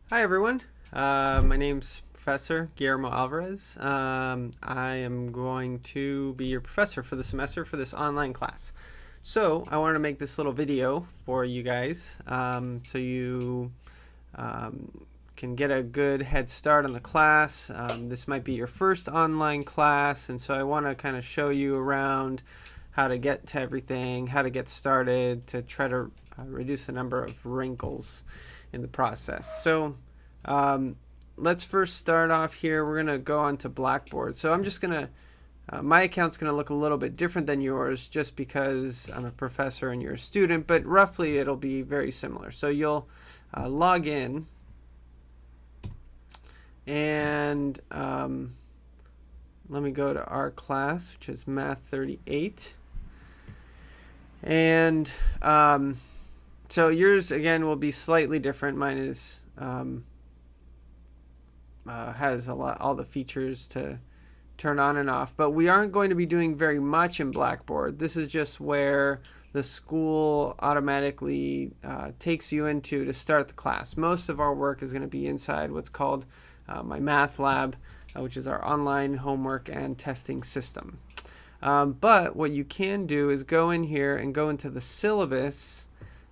Hi everyone, my name's Professor Guillermo Alvarez. I am going to be your professor for the semester for this online class. So I wanted to make this little video for you guys so you can get a good head start on the class. This might be your first online class, and so I want to kind of show you around how to get to everything, how to get started, to try to reduce the number of wrinkles in the process. So let's first start off here. We're going to go on to Blackboard. So I'm just going to, my account's going to look a little bit different than yours just because I'm a professor and you're a student, but roughly it'll be very similar. So you'll log in and let me go to our class, which is Math 38. And so yours, again, will be slightly different. Mine is has all the features to turn on and off, but we aren't going to be doing very much in Blackboard. This is just where the school automatically takes you into to start the class. Most of our work is going to be inside what's called my math lab, which is our online homework and testing system. But what you can do is go in here and go into the syllabus,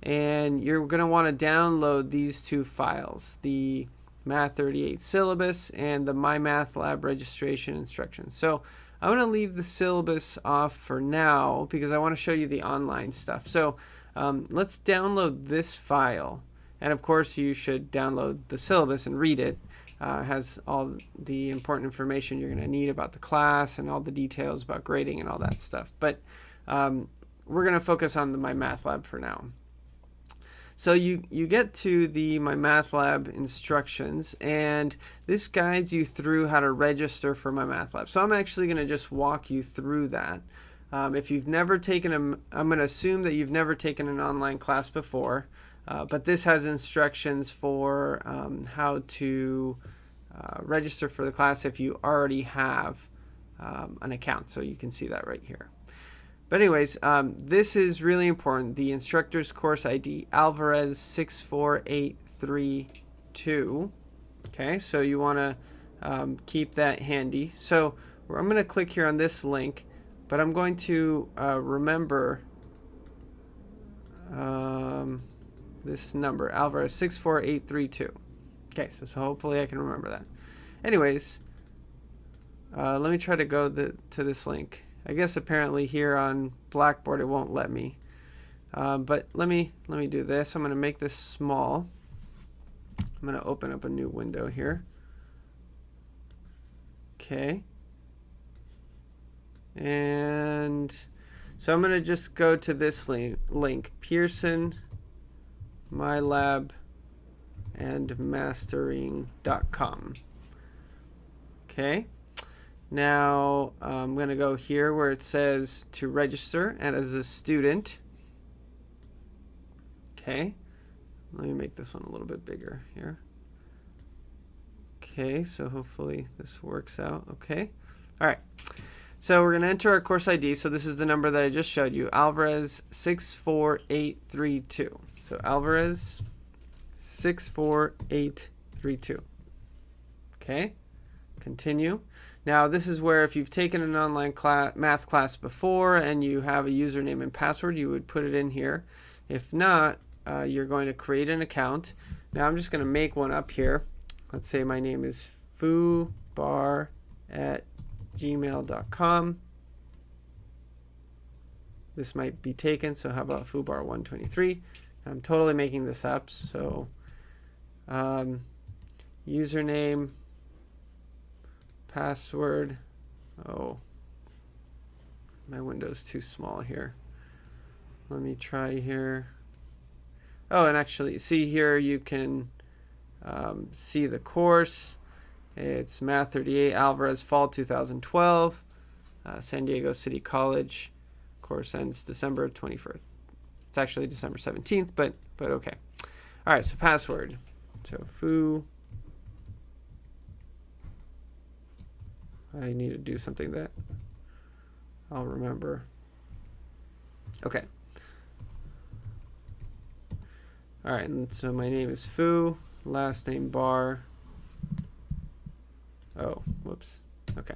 and you're going to want to download these two files, the Math 38 syllabus and the My Math Lab registration instructions. So I'm going to leave the syllabus off for now because I want to show you the online stuff. So let's download this file. And of course you should download the syllabus and read it. It has all the important information you're going to need about the class and all the details about grading and all that stuff. But we're going to focus on the My Math Lab for now. So you get to the My Math Lab instructions, and this guides you through how to register for My Math Lab. So I'm actually going to just walk you through that. If you've never taken I'm going to assume that you've never taken an online class before, but this has instructions for how to register for the class if you already have an account. So you can see that right here. But anyways, this is really important. The instructor's course ID, Alvarez 64832. Okay, so you want to keep that handy. So I'm going to click here on this link, but I'm going to remember this number, Alvarez 64832. Okay, so hopefully I can remember that. Anyways, let me try to go to this link. I guess apparently here on Blackboard it won't let me. But let me do this. I'm going to make this small. I'm going to open up a new window here. Okay. And so I'm going to just go to this link, Pearson, MyLab, and mastering.com. Okay. Now I'm going to go here where it says to register and as a student. Okay, let me make this one a little bit bigger here. Okay, so hopefully this works out. Okay, all right. So we're going to enter our course ID. So this is the number that I just showed you, Alvarez 64832. So Alvarez 64832. Okay, continue. Now this is where if you've taken an online math class before and you have a username and password, you would put it in here. If not, you're going to create an account. Now I'm just going to make one up here. Let's say my name is foobar@gmail.com. This might be taken, so how about foobar123? I'm totally making this up. So username, password. Oh, my window's too small here. Let me try here. Oh, and actually, see here you can see the course. It's Math 38 Alvarez Fall 2012, San Diego City College. Course ends December 21st. It's actually December 17th, but okay. All right, so password. So foo. I need to do something that I'll remember. Okay. All right, and so my name is Foo. last name bar. Oh, whoops. Okay.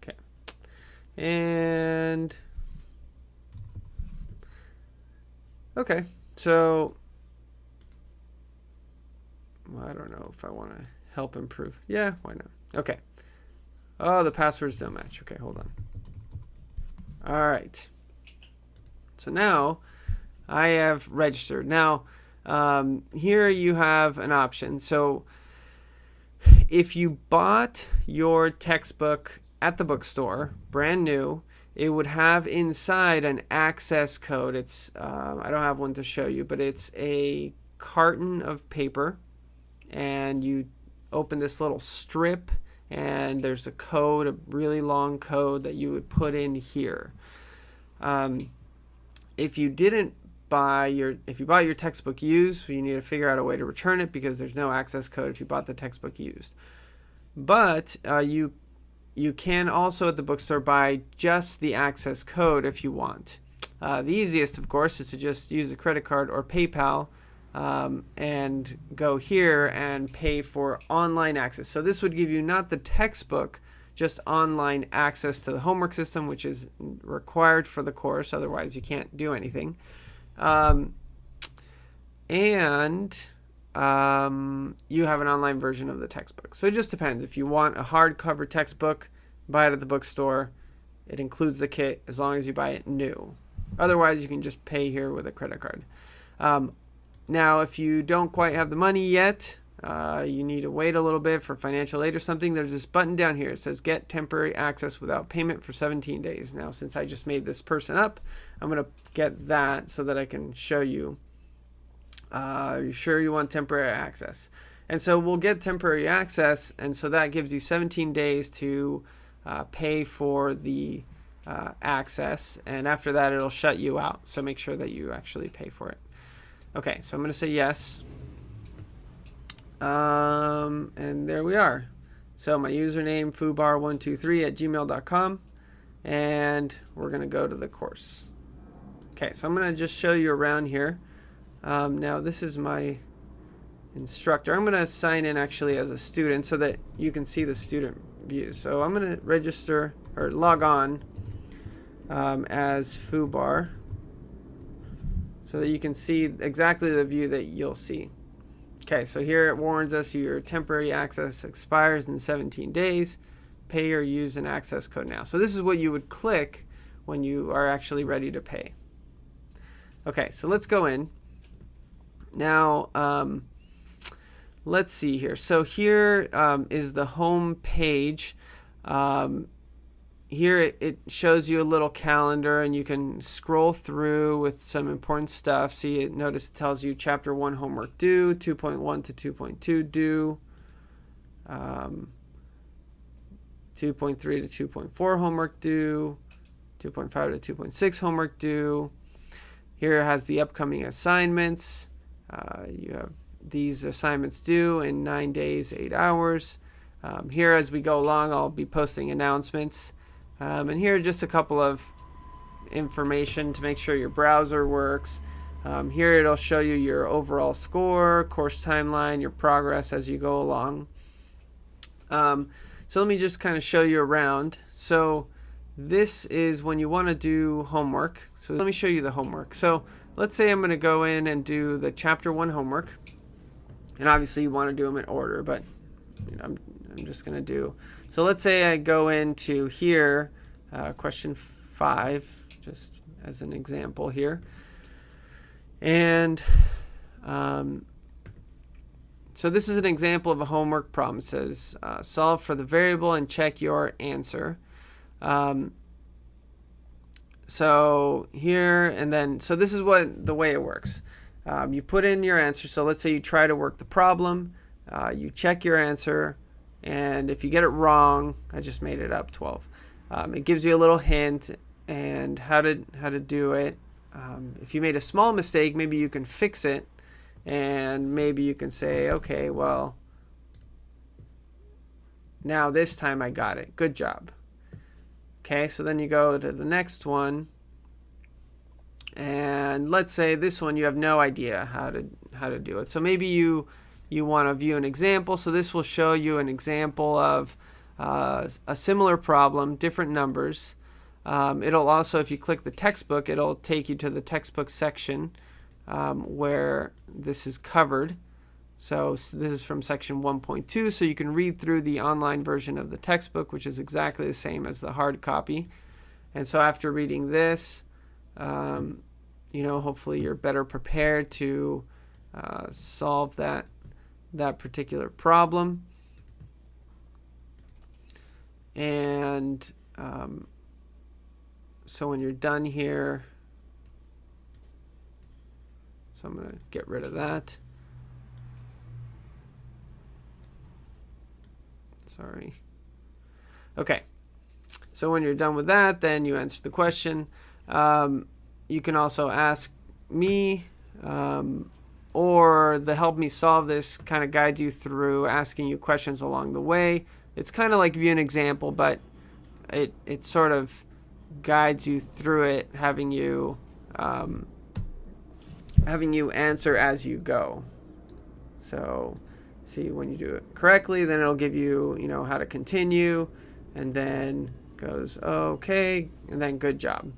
Okay. And okay, so well, I don't know if I want to help improve. Yeah, why not? Okay. Oh, the passwords don't match. Okay, hold on. All right. So now I have registered. Now, here you have an option. So if you bought your textbook at the bookstore, brand new, it would have inside an access code. It's I don't have one to show you, but it's a carton of paper, and you open this little strip, and there's a code, a really long code that you would put in here. If you bought your textbook used, you need to figure out a way to return it because there's no access code if you bought the textbook used. But you can also at the bookstore buy just the access code if you want. The easiest, of course, is to just use a credit card or PayPal and go here and pay for online access. So this would give you not the textbook, just online access to the homework system, which is required for the course. Otherwise, you can't do anything. And you have an online version of the textbook. So it just depends. If you want a hardcover textbook, buy it at the bookstore. It includes the kit as long as you buy it new. Otherwise, you can just pay here with a credit card. Now, if you don't quite have the money yet, you need to wait a little bit for financial aid or something, there's this button down here. It says get temporary access without payment for 17 days. Now, since I just made this person up, I'm going to get that so that I can show you. Are you sure you want temporary access? And so we'll get temporary access, and so that gives you 17 days to pay for the access, and after that it'll shut you out. So make sure that you actually pay for it. Okay, so I'm going to say yes. And there we are. So my username, foobar123@gmail.com, and we're going to go to the course. Okay, so I'm going to just show you around here. Now this is my instructor. I'm going to sign in actually as a student so that you can see the student view. So I'm going to register or log on as Foobar so that you can see exactly the view that you'll see. Okay, so here it warns us your temporary access expires in 17 days. Pay or use an access code now. So this is what you would click when you are actually ready to pay. Okay, so let's go in. Now, let's see here. So here is the home page. Here it shows you a little calendar, and you can scroll through with some important stuff. So you notice it tells you Chapter 1 homework due, 2.1 to 2.2 due, 2.3 to 2.4 homework due, 2.5 to 2.6 homework due. Here it has the upcoming assignments. You have these assignments due in 9 days, 8 hours. Here as we go along, I'll be posting announcements. And here are just a couple of information to make sure your browser works. Here it'll show you your overall score, course timeline, your progress as you go along. So let me just kind of show you around. So this is when you want to do homework. So let me show you the homework. So let's say I'm going to go in and do the Chapter 1 homework. And obviously you want to do them in order, but you know, I'm just going to do. So let's say I go into here, question 5, just as an example here. And so this is an example of a homework problem. It says solve for the variable and check your answer. So here and then, so this is the way it works. You put in your answer. So let's say you try to work the problem. You check your answer. And if you get it wrong, I just made it up, 12. It gives you a little hint and how to do it. If you made a small mistake, maybe you can fix it, and maybe you can say, okay, well, now this time I got it. Good job. Okay, so then you go to the next one, And let's say this one you have no idea how to do it. So maybe you want to view an example. So this will show you an example of a similar problem, different numbers. It'll also, if you click the textbook, it'll take you to the textbook section where this is covered. So this is from section 1.2, so you can read through the online version of the textbook, which is exactly the same as the hard copy. And so after reading this, hopefully you're better prepared to solve that particular problem. And so when you're done here, so I'm going to get rid of that. Sorry. Okay. So when you're done with that, then you answer the question. You can also ask me, or the Help Me Solve This kind of guides you through asking you questions along the way. It's kind of like view an example, but it sort of guides you through it, having you answer as you go. So see, when you do it correctly, then it'll give you, how to continue, and then goes okay, and then good job.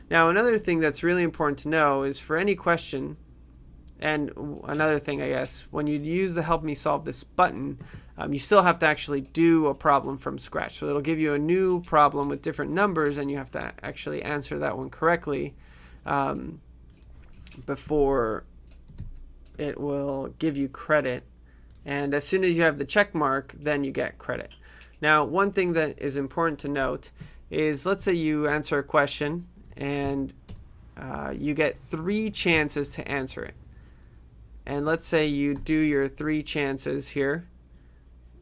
Now, another thing that's really important to know is for any question, and another thing, I guess, when you use the Help Me Solve This button, you still have to actually do a problem from scratch. So it'll give you a new problem with different numbers, and you have to actually answer that one correctly before it will give you credit. And as soon as you have the check mark, then you get credit. Now, one thing that is important to note is, let's say you answer a question and you get 3 chances to answer it. And let's say you do your 3 chances here.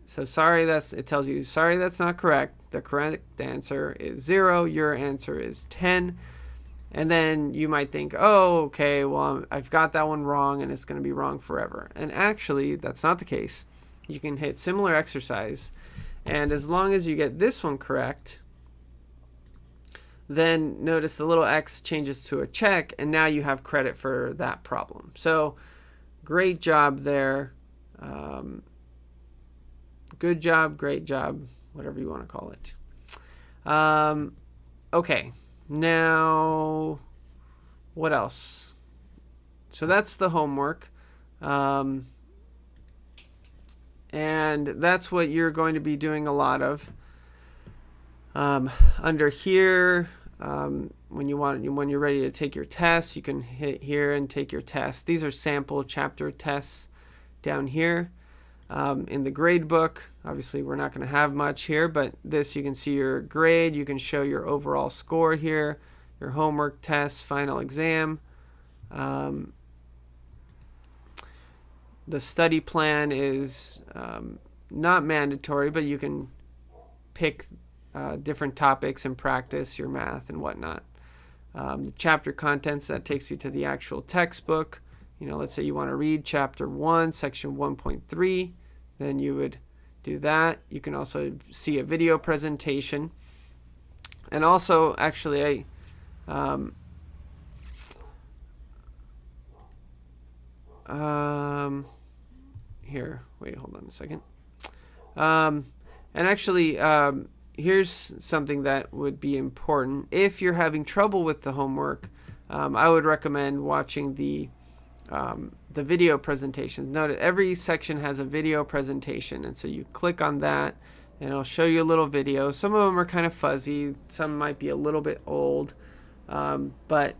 So it tells you, sorry, that's not correct. The correct answer is 0. Your answer is 10. And then you might think, oh, okay, well, I've got that one wrong and it's going to be wrong forever. And actually, that's not the case. You can hit similar exercise. And as long as you get this one correct, then notice the little X changes to a check, and now you have credit for that problem. So great job there. Good job, great job, whatever you want to call it. Okay, now what else? So that's the homework. And that's what you're going to be doing a lot of. Under here, when you're ready to take your test, you can hit here and take your test. These are sample chapter tests down here. In the grade book, obviously we're not going to have much here, but this, you can see your grade. You can show your overall score here, your homework, tests, final exam. The study plan is not mandatory, but you can pick different topics and practice your math and whatnot. The chapter contents, that takes you to the actual textbook. Let's say you want to read chapter 1, section 1.3, then you would do that. You can also see a video presentation. And also, actually, here, wait, hold on a second. And actually, here's something that would be important. If you're having trouble with the homework, I would recommend watching the video presentations. Note every section has a video presentation, and so you click on that and it'll show you a little video. Some of them are kind of fuzzy, some might be a little bit old, but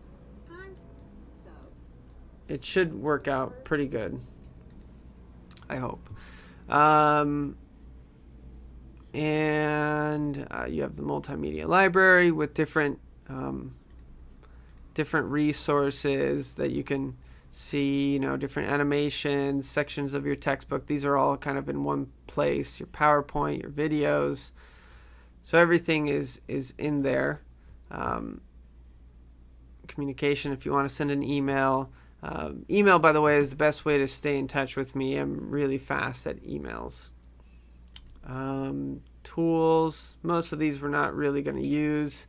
it should work out pretty good, I hope. And you have the Multimedia Library with different resources that you can see, different animations, sections of your textbook. These are all kind of in one place. Your PowerPoint, your videos. So everything is in there. Communication, if you want to send an email. Email, by the way, is the best way to stay in touch with me. I'm really fast at emails. Tools, most of these we're not really going to use.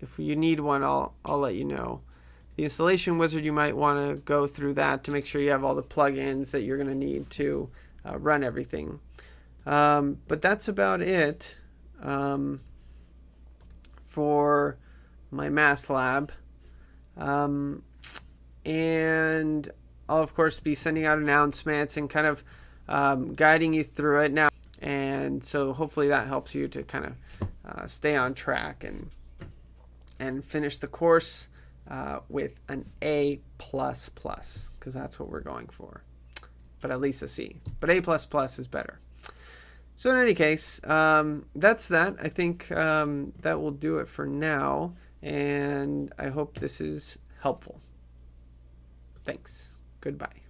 If you need one, I'll let you know. the installation wizard, you might want to go through that to make sure you have all the plugins that you're going to need to run everything. But that's about it for my math lab. And I'll of course be sending out announcements and kind of guiding you through it now. And so hopefully that helps you to kind of stay on track and finish the course with an A++, because that's what we're going for. But at least a C. But A++ is better. So in any case, that's that. I think that will do it for now. And I hope this is helpful. Thanks. Goodbye.